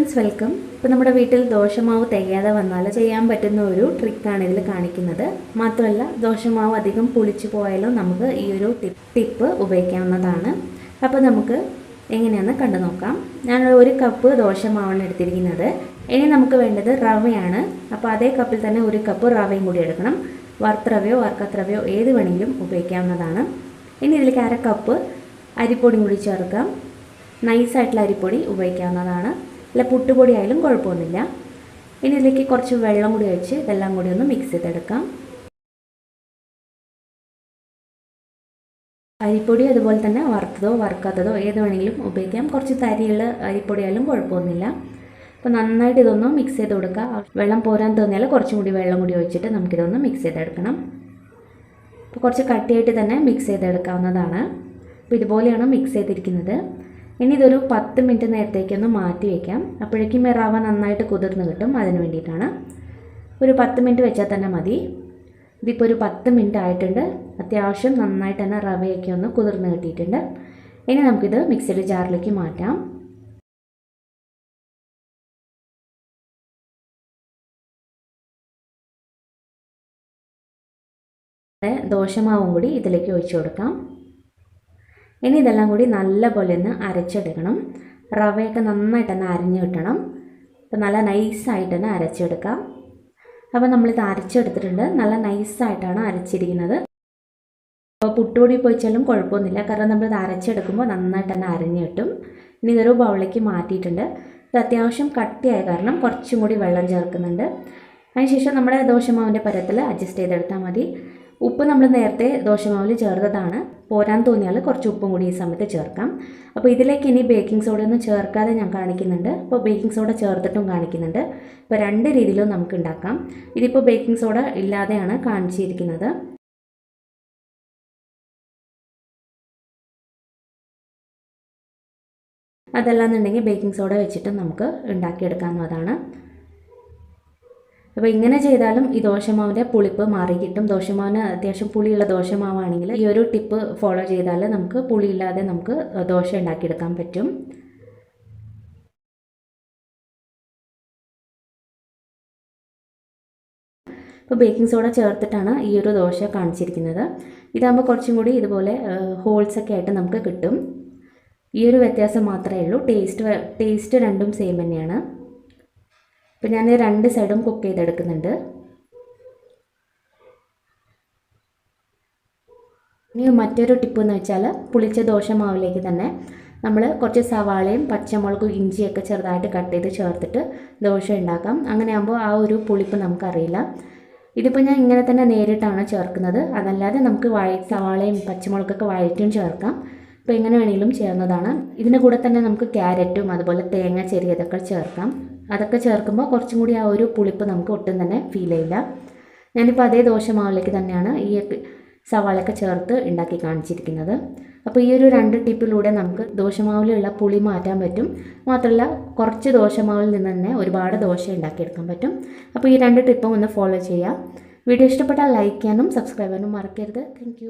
Friends, welcome. ഇപ്പോൾ നമ്മുടെ വീട്ടിൽ ദോശമാവ് തികയാതെ വന്നാൽ ചെയ്യാൻ പറ്റുന്ന ഒരു ട്രിക്കാണ് ഇതിൽ കാണിക്കുന്നത്. മാത്രമല്ല, ദോശമാവ് അധികം പുളിച്ചു പോയാലും നമുക്ക് ഈ ഒരു ടിപ്പ് ഉപയോഗിക്കാവുന്നതാണ്. അപ്പോൾ നമുക്ക് എങ്ങനെയാണെന്ന് കണ്ടു നോക്കാം. ഞാൻ 1 കപ്പ് ദോശമാവാണ് എടുത്തിരിക്കുന്നത്. ഇനി നമുക്ക് വേണ്ടത് റവയാണ്. അപ്പോൾ അതേ കപ്പിൽ തന്നെ 1 കപ്പ് റവയും കൂടി എടുക്കണം. വറുത്ത റവയോ വറുക്കാത്ത റവയോ ഏത് വേണമെങ്കിലും ഉപയോഗിക്കാവുന്നതാണ്. ഇനി ഇതിലേക്ക് 1/2 കപ്പ് അരിപ്പൊടിയും കൂടി ചേർക്കാം. നൈസായിട്ടുള്ള അരിപ്പൊടി ഉപയോഗിക്കാവുന്നതാണ്. അല്ല, പുട്ടുപൊടി ആയാലും കുഴപ്പമൊന്നുമില്ല. ഇനി ഇതിലേക്ക് കുറച്ച് വെള്ളം കൂടി ഒഴിച്ച് ഇതെല്ലാം കൂടി ഒന്ന് മിക്സ് ചെയ്തെടുക്കാം. അരിപ്പൊടി അതുപോലെ തന്നെ വറുത്തതോ വറുക്കാത്തതോ ഏത് വേണമെങ്കിലും ഉപയോഗിക്കാം. കുറച്ച് തരിയുള്ള അരിപ്പൊടി ആയാലും കുഴപ്പമൊന്നുമില്ല. അപ്പോൾ നന്നായിട്ട് ഇതൊന്ന് മിക്സ് ചെയ്ത് കൊടുക്കുക. വെള്ളം പോരാൻ തോന്നിയാൽ കുറച്ചും കൂടി വെള്ളം കൂടി ഒഴിച്ചിട്ട് നമുക്കിതൊന്ന് മിക്സ് ചെയ്തെടുക്കണം. അപ്പോൾ കുറച്ച് കട്ടിയായിട്ട് തന്നെ മിക്സ് ചെയ്തെടുക്കാവുന്നതാണ്. അപ്പോൾ ഇതുപോലെയാണ് മിക്സ് ചെയ്തിരിക്കുന്നത്. ഇനി ഇതൊരു 10 മിനിറ്റ് നേരത്തേക്കൊന്ന് മാറ്റി വയ്ക്കാം. അപ്പോഴേക്കും റവ നന്നായിട്ട് കുതിർന്ന് കിട്ടും. അതിന് വേണ്ടിയിട്ടാണ്. ഒരു 10 മിനിറ്റ് വെച്ചാൽ തന്നെ മതി. ഇതിപ്പോൾ ഒരു 10 മിനിറ്റ് ആയിട്ടുണ്ട്. അത്യാവശ്യം നന്നായിട്ട് തന്നെ റവയൊക്കെ ഒന്ന് കുതിർന്ന് കിട്ടിയിട്ടുണ്ട്. ഇനി നമുക്കിത് മിക്സിയുടെ ജാറിലേക്ക് മാറ്റാം. ദോശമാവും കൂടി ഇതിലേക്ക് ഒഴിച്ചു കൊടുക്കാം. ഇനി ഇതെല്ലാം കൂടി നല്ലപോലെ ഒന്ന് അരച്ചെടുക്കണം. റവയൊക്കെ നന്നായിട്ട് തന്നെ അരിഞ്ഞ് കിട്ടണം. അപ്പോൾ നല്ല നൈസായിട്ട് തന്നെ അരച്ചെടുക്കാം. അപ്പോൾ നമ്മളിത് അരച്ചെടുത്തിട്ടുണ്ട്. നല്ല നൈസായിട്ടാണ് അരച്ചിരിക്കുന്നത്. അപ്പോൾ പുട്ടുപൊടി പൊഴിച്ചാലും കുഴപ്പമൊന്നുമില്ല, കാരണം നമ്മളിത് അരച്ചെടുക്കുമ്പോൾ നന്നായിട്ട് തന്നെ അരഞ്ഞ് കിട്ടും. ഇനി ഇതൊരു ബൗളിലേക്ക് മാറ്റിയിട്ടുണ്ട്. ഇത് അത്യാവശ്യം കട്ടിയായ കാരണം കുറച്ചും കൂടി വെള്ളം ചേർക്കുന്നുണ്ട്. അതിനുശേഷം നമ്മുടെ ദോശമാവിൻ്റെ പരത്തിൽ അഡ്ജസ്റ്റ് ചെയ്തെടുത്താൽ മതി. ഉപ്പ് നമ്മൾ നേരത്തെ ദോശമാവിൽ ചേർത്തതാണ്. പോരാൻ തോന്നിയാൽ കുറച്ച് ഉപ്പും കൂടി ഈ സമയത്ത് ചേർക്കാം. അപ്പോൾ ഇതിലേക്ക് ഇനി ബേക്കിംഗ് സോഡ ഒന്നും ചേർക്കാതെ ഞാൻ കാണിക്കുന്നുണ്ട്. അപ്പോൾ ബേക്കിംഗ് സോഡ ചേർത്തിട്ടും കാണിക്കുന്നുണ്ട്. ഇപ്പോൾ 2 രീതിയിലും നമുക്ക് ഉണ്ടാക്കാം. ഇതിപ്പോൾ ബേക്കിംഗ് സോഡ ഇല്ലാതെയാണ് കാണിച്ചിരിക്കുന്നത്. അതല്ലാന്നുണ്ടെങ്കിൽ ബേക്കിംഗ് സോഡ വെച്ചിട്ട് നമുക്ക് ഉണ്ടാക്കിയെടുക്കാവുന്നതാണ്. അപ്പോൾ ഇങ്ങനെ ചെയ്താലും ഈ ദോശമാവിൻ്റെ പുളിപ്പ് മാറി കിട്ടും. ദോശമാവിന് അത്യാവശ്യം പുളിയുള്ള ദോശമാവാണെങ്കിൽ ഈ ഒരു ടിപ്പ് ഫോളോ ചെയ്താൽ നമുക്ക് പുളിയില്ലാതെ നമുക്ക് ദോശ ഉണ്ടാക്കിയെടുക്കാൻ പറ്റും. ഇപ്പോൾ ബേക്കിംഗ് സോഡ ചേർത്തിട്ടാണ് ഈ ഒരു ദോശ കാണിച്ചിരിക്കുന്നത്. ഇതാകുമ്പോൾ കുറച്ചും കൂടി ഇതുപോലെ ഹോൾസൊക്കെ ആയിട്ട് നമുക്ക് കിട്ടും. ഈ ഒരു വ്യത്യാസം മാത്രമേ ഉള്ളൂ. ടേസ്റ്റ് രണ്ടും സെയിം തന്നെയാണ്. അപ്പോൾ ഞാൻ 2 സൈഡും കുക്ക് ചെയ്തെടുക്കുന്നുണ്ട്. ഇനി മറ്റൊരു ടിപ്പ് എന്ന് വെച്ചാൽ, പുളിച്ച ദോശമാവിലേക്ക് തന്നെ നമ്മൾ കുറച്ച് സവാളയും പച്ചമുളകും ഇഞ്ചിയൊക്കെ ചെറുതായിട്ട് കട്ട് ചെയ്ത് ചേർത്തിട്ട് ദോശ ഉണ്ടാക്കാം. അങ്ങനെ ആകുമ്പോൾ ആ ഒരു പുളിപ്പ് നമുക്കറിയില്ല. ഇതിപ്പോൾ ഞാൻ ഇങ്ങനെ തന്നെ നേരിട്ടാണ് ചേർക്കുന്നത്. അതല്ലാതെ നമുക്ക് സവാളയും പച്ചമുളകൊക്കെ വഴറ്റിയും ചേർക്കാം. അപ്പോൾ എങ്ങനെ വേണമെങ്കിലും ചെയ്യാവുന്നതാണ്. ഇതിൻ്റെ കൂടെ തന്നെ നമുക്ക് ക്യാരറ്റും അതുപോലെ തേങ്ങ ചെറിയതൊക്കെ ചേർക്കാം. അതൊക്കെ ചേർക്കുമ്പോൾ കുറച്ചും കൂടി ആ ഒരു പുളിപ്പ് നമുക്ക് ഒട്ടും തന്നെ ഫീൽ ചെയ്യില്ല. ഞാനിപ്പോൾ അതേ ദോശമാവിലേക്ക് തന്നെയാണ് ഈ സവാളയൊക്കെ ചേർത്ത് ഉണ്ടാക്കി കാണിച്ചിരിക്കുന്നത്. അപ്പോൾ ഈ ഒരു 2 ടിപ്പിലൂടെ നമുക്ക് ദോശമാവിലുള്ള പുളി മാറ്റാൻ പറ്റും. മാത്രമല്ല, കുറച്ച് ദോശമാവിൽ നിന്ന് തന്നെ ഒരുപാട് ദോശ ഉണ്ടാക്കിയെടുക്കാൻ പറ്റും. അപ്പോൾ ഈ 2 ടിപ്പും ഒന്ന് ഫോളോ ചെയ്യുക. വീഡിയോ ഇഷ്ടപ്പെട്ടാൽ ലൈക്ക് ചെയ്യാനും സബ്സ്ക്രൈബ് ചെയ്യാനും മറക്കരുത്. താങ്ക്